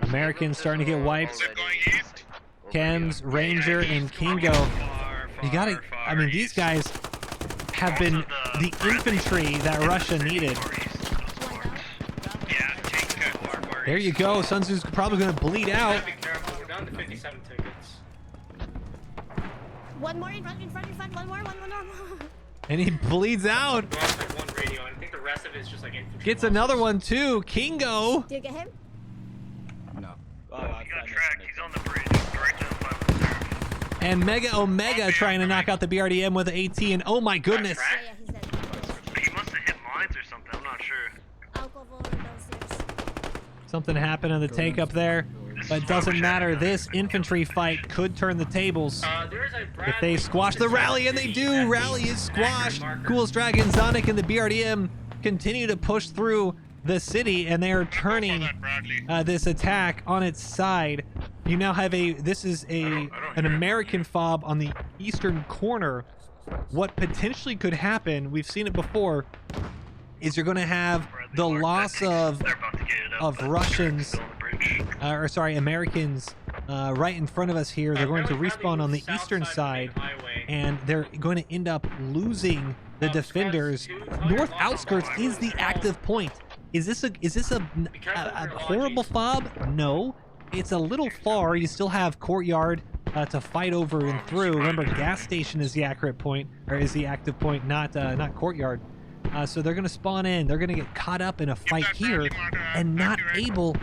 Americans starting to get wiped. Is it going east? Chems, Ranger, and Kingo. You gotta, I mean, these guys have been the infantry that Russia needed. Yeah, take There you go. Sun Tzu's probably gonna bleed out. Be careful, we're down to 57 tickets. One more in front, one more. And he bleeds out. We lost like one radio, and I think the rest of it is just like infantry. Gets losses. another one too. Kingo. Do you get him? No. You got tracked. He's on the bridge. Right to the 5 observe. And Mega Omega trying to knock out the BRDM with AT. And oh my goodness. Yeah, he's dead. He must have hit mines or something. I'm not sure. I'll go forward downstairs. Something happened on the tank up there. But it doesn't matter. This infantry fight could turn the tables. There's a If Bradley they squash the rally, and they do, rally is squashed. Coolest Dragon, Zonic, and the BRDM continue to push through the city, and they are turning this attack on its side. You now have this is an American fob on the eastern corner. What potentially could happen, we've seen it before, is you're going to have the loss of Russians, or sorry, Americans right in front of us here. They're going to respawn on the eastern side, and they're going to end up losing the defenders. North outskirts is the active point. Is this a horrible fob? No, it's a little far. You still have courtyard to fight over and through. Remember, gas station is the accurate point, or is the active point, not courtyard. So they're going to spawn in. They're going to get caught up in a fight here and not able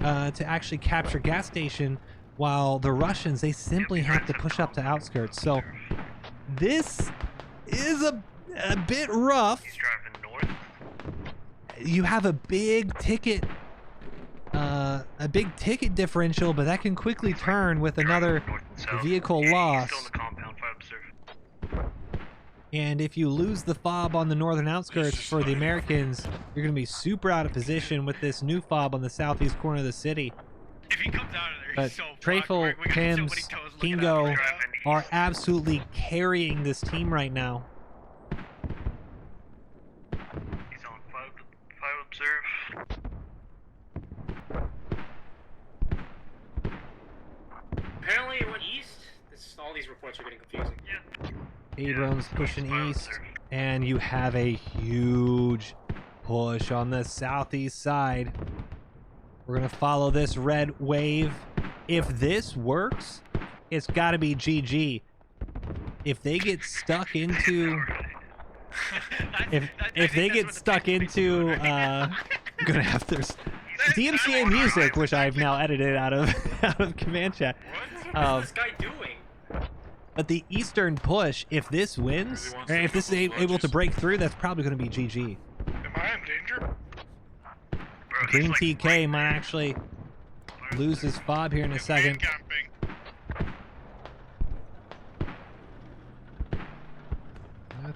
to actually capture gas station, while the Russians, they simply have to push up to outskirts. So this is a bit rough. He's driving north. You have a big ticket differential, but that can quickly turn with another vehicle loss. Still in the compound, 5 observe. And if you lose the fob on the northern outskirts for the Americans, you're going to be super out of position with this new fob on the southeast corner of the city. If he comes out of there, But he's so Treyfel, fucked. We got so Chems, many toes looking Kingo at him. are absolutely carrying this team right now. He's on 5 observe. Apparently it went east. All these reports are getting confusing. Yeah. Abrams pushing east, and you have a huge push on the southeast side. We're going to follow this red wave. If this works, it's got to be GG. If they get stuck into... If they get stuck into... gonna have to... DMCA music, which I've now edited out of command chat. What is this guy doing? But the eastern push, if this wins, or if this is able to break through, that's probably going to be GG. Am I in danger? Green TK might actually lose his fob here in a second.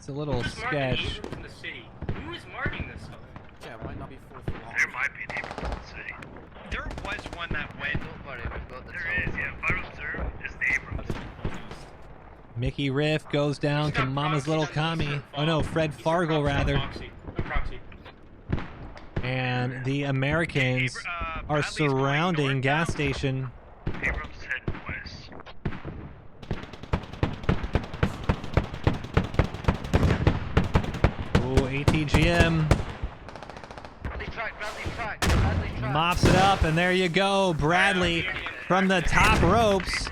It's a little Who's marking sketch. Abrams in the city? Who is marking this stuff? Yeah, it might not be full for long. There might be an Abrams in the city. There was one that went. Don't worry, we've got the There is, yeah. If I observe, it's the Abrams. Mickey Riff goes down to Mama's Little Commie. Oh no, Fred Fargle rather. Proxy. And the Americans are surrounding gas station. Abrams heading west. Oh, ATGM Bradley track. mops it up, and there you go. Bradley from the top ropes.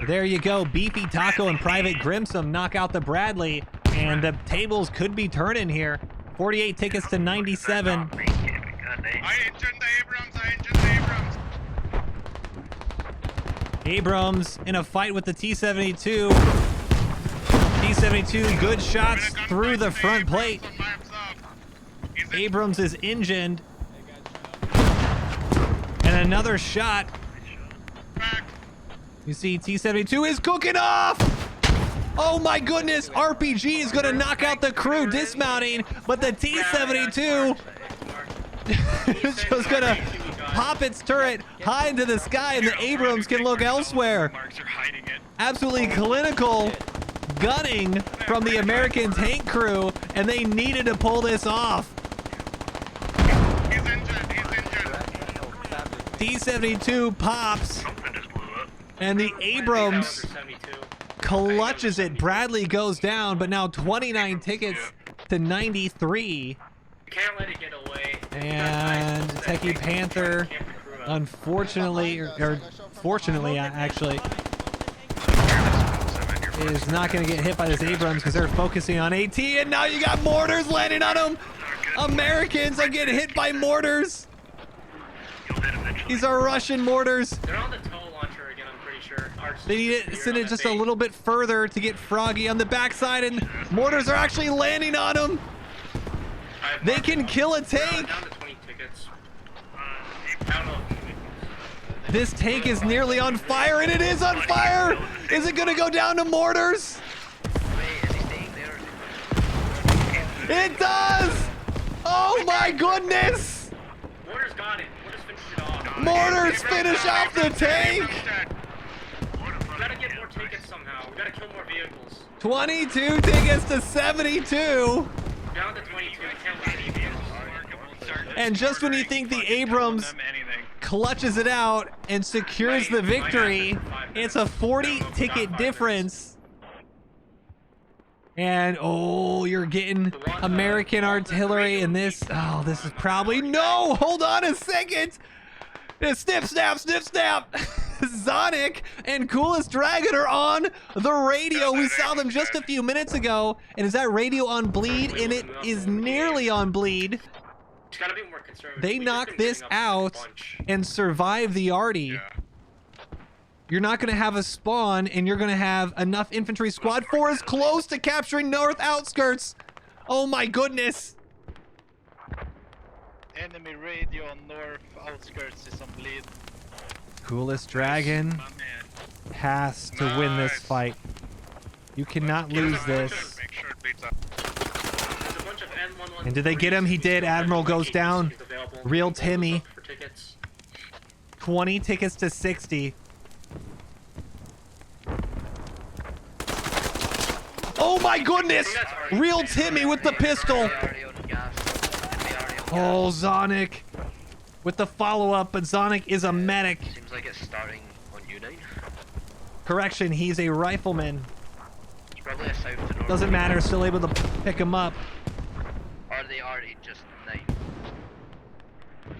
There you go. Beefy Taco and Private Grimsome knock out the Bradley, and the tables could be turning here. 48 tickets to 97. I engined the Abrams. Abrams in a fight with the T-72. T-72, good shots through the front plate. Abrams is engined. And another shot. You see T-72 is cooking off. Oh my goodness, RPG is gonna knock out the crew dismounting, but the T-72 is just gonna pop its turret high into the sky, and the Abrams can look elsewhere. Absolutely clinical gunning from the American tank crew, and they needed to pull this off. T-72 pops, and the Abrams clutches it. Bradley goes down, but now 29 tickets to 93. You can't let it get away. And Techie Panther, unfortunately, or fortunately, actually, is not going to get hit by this Abrams because they're focusing on AT, and now you got mortars landing on them. Americans are getting hit by mortars. These are Russian mortars. They're on the tow launcher again, I'm pretty sure. They need to send it just a little bit further to get Froggy on the backside, and mortars are actually landing on him. They can kill a tank. Down to 20 tickets. I don't know. This tank is nearly on fire, and it is on fire. Is it going to go down to mortars? It does. Oh my goodness. Mortars got it. Mortars finished it off. Mortars finish off the tank. We gotta get more tickets somehow. We gotta kill more vehicles. 22 tickets to 72. Down to 22. I can't let any vehicles. And just when you think the Abrams clutches it out and secures the victory, it's a 40 ticket difference. And oh, you're getting American artillery in this. Oh, this is probably no. Hold on a second. Snip, snap, snip, snap. Zonic and Coolest Dragon are on the radio. We saw them just a few minutes ago. And is that radio on bleed? And it is nearly on bleed. Gotta be more conservative. They knock this out and survive the Artie. You're not going to have a spawn, and you're going to have enough infantry. Squad 4 is close to capturing north outskirts. Oh my goodness. Enemy radio on north outskirts is on bleed. Coolest Dragon has to win this fight. You cannot lose this. And did they get him? He did. Admiral goes down. Real Timmy. 20 tickets to 60. Oh my goodness! Real Timmy with the pistol. Oh, Zonic with the follow-up, but Zonic is a medic. Seems like it's starting on U9. Correction, he's a rifleman. It's probably a south to north. Doesn't matter, still able to pick him up. Or they already just 9.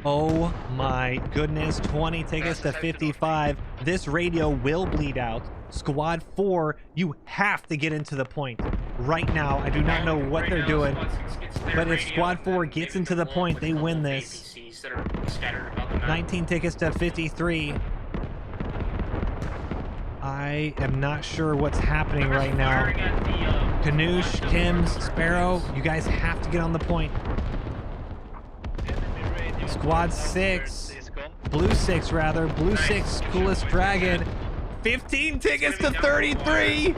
Oh my goodness, 20 tickets to 55. This radio will bleed out. Squad 4, you have to get into the point right now. I do not know what they're doing, but if Squad 4 gets into the point, they win this. 19 tickets to 53. I am not sure what's happening right now. Kanoosh, Tim's, Sparrow, you guys have to get on the point. Squad 6, Blue 6 rather, Blue 6, Coolest Dragon. 15 tickets to 33.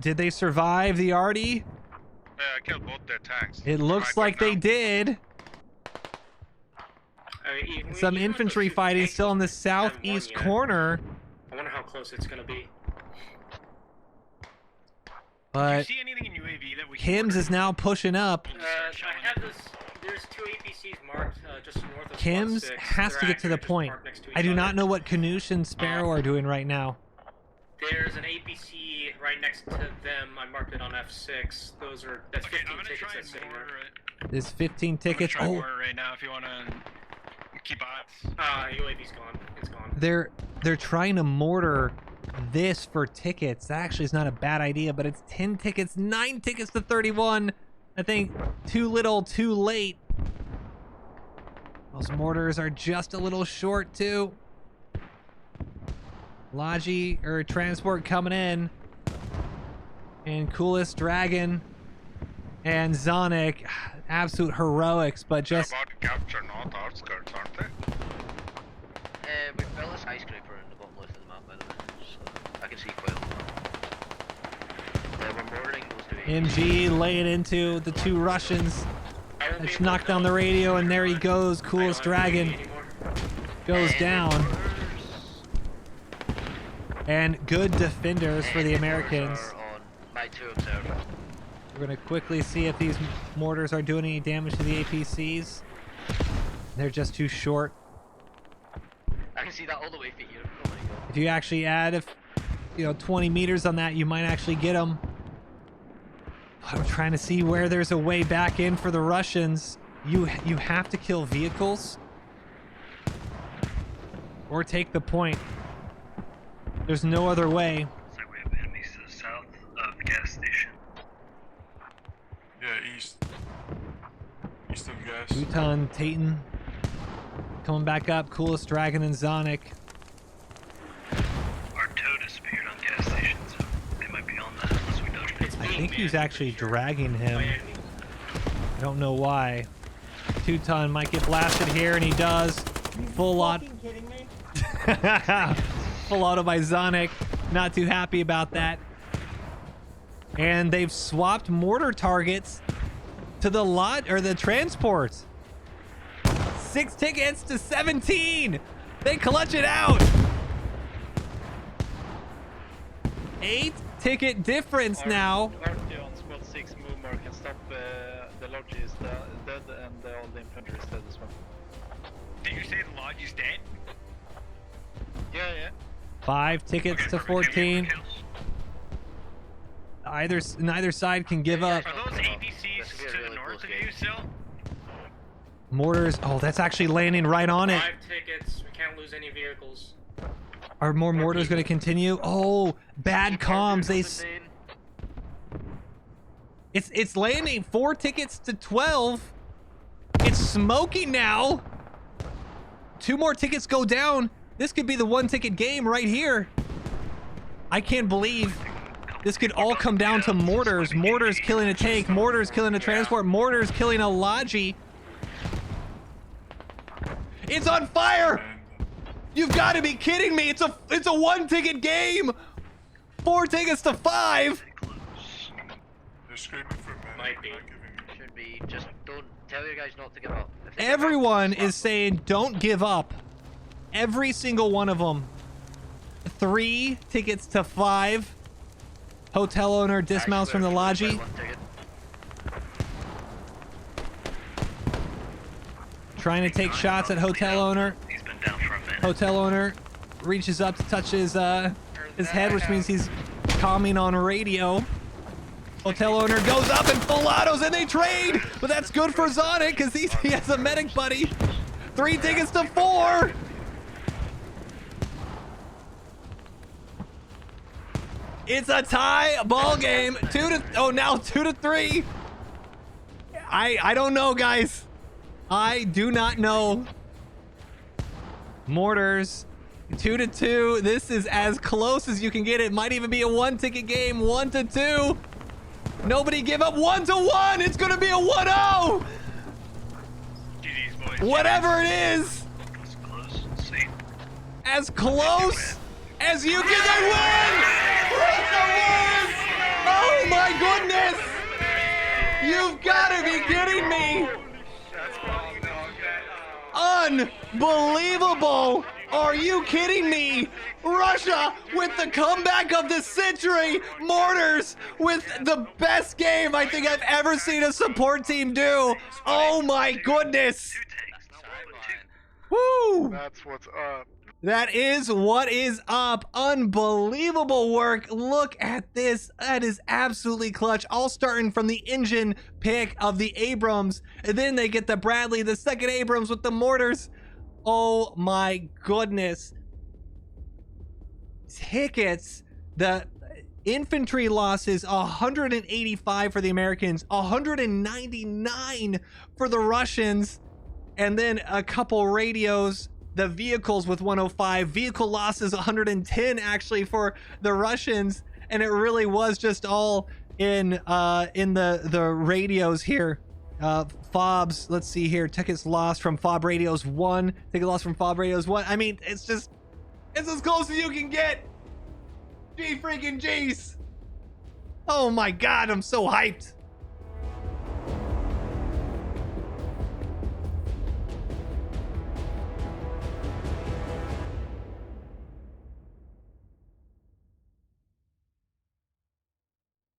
Did they survive the arty? Yeah, I killed both their tanks. It looks like they did. Some infantry fighting still in the southeast corner. I wonder how close it's gonna be. But See anything in UAV that we Kim's is now pushing up. I have this. There's 2 APCs marked just north of Kim's Spot 6. has to They're get to the actually just point. parked next to I each do other. not know what Canush and Sparrow are doing right now. There's an APC right next to them. I marked it on F6. That's 15 I'm gonna tickets try that's and sitting mortar there. it. There's 15 tickets. I'm gonna try Oh, mortar right now if you wanna keep eyes. UAV's gone. It's gone. they're trying to mortar this for tickets. That actually is not a bad idea, but it's 10 tickets, 9 tickets to 31. I think too little, too late. Those mortars are just a little short too. Logi or transport coming in, and Coolest Dragon and Zonic, absolute heroics, but just They're about to capture north outskirts, aren't they? We've built a skyscraper in the bottom left of the map, by the way, so I can see quite a lot. We're mortaring those 2 MG laying into the 2 Russians. Let's knock down the radio, and there he goes. Coolest Dragon goes down. And good defenders for the Americans. on my 2 observer. We're going to quickly see if these mortars are doing any damage to the APCs. They're just too short. I can see that all the way for you. Oh my god. If you actually add, 20 meters on that, you might actually get them. I'm trying to see where there's a way back in for the Russians. You have to kill vehicles or take the point. There's no other way. Looks like we have enemies to the south of the gas station. Yeah, east. East of gas. Bhutan, Tayton coming back up. Coolest Dragon and Zonic. Our tow disappeared on gas station, so they might be on that unless we dodge it. I think he's actually dragging him. I don't know why. 2-ton might get blasted here, and he does. Full auto. Kidding me? Full auto by Zonic. Not too happy about that. And they've swapped mortar targets to the lot or the transport. 6 tickets to 17. They clutch it out. 8 ticket difference now. RT on squad 6 Moomar can stop the Logi is dead and all the infantry is dead as well. Did you say the lodge is dead? Yeah. 5 tickets to 14. Neither side can give up. Are those APCs to the north of you still? Mortars. Oh, that's actually landing right on it. 5 tickets. We can't lose any vehicles. Are more mortars going to continue? Oh, bad comms. It's landing. 4 tickets to 12. It's smoking now. 2 more tickets go down. This could be the 1 ticket game right here. I can't believe this could all come down to mortars. Mortars killing a tank. Mortars killing a transport. Mortars killing a Logi. It's on fire. You've got to be kidding me. It's a 1 ticket game. 4 tickets to 5. They're screaming for a Might be. Should be. Just don't tell your guys not to give up. If they give up, Everyone slap is saying don't give up. Every single one of them. 3 tickets to 5. Hotel owner them. dismounts from the Logi. 1 ticket. Trying to take shots at hotel owner. He's been down for a minute. Hotel owner reaches up to touch his head, which means he's calming on radio. Hotel owner goes up and full autos and they trade, but that's good for Zonic because he has a medic buddy. 3 tickets to 4. It's a tie ball game. Now 2 to 3. I don't know, guys. I do not know. Mortars 2 to 2. This is as close as you can get. It might even be a 1 ticket game. 1 to 2. Nobody give up. 1 to 1. It's gonna be a 1-0. GG's, boys. Whatever it is. It's close. See? As close as you can. They win. Russia wins. Oh my goodness! You've got to be kidding me! Unbelievable! Are you kidding me? Russia with the comeback of the century, mortars with the best game I think I've ever seen a support team do. Oh my goodness! Woo! That's what's up. That is what is up. Unbelievable work. Look at this. That is absolutely clutch. All starting from the engine pick of the Abrams. And then they get the Bradley, the second Abrams with the mortars. Oh my goodness. Tickets. The infantry losses, 185 for the Americans, 199 for the Russians. And then a couple radios. The vehicles with 105, vehicle losses 110 actually for the Russians, and it really was just all in the radios here. Fobs, let's see here, tickets lost from fob radios 1, ticket lost from fob radios 1. I mean, it's as close as you can get. Gee freaking jeez. Oh my god, I'm so hyped.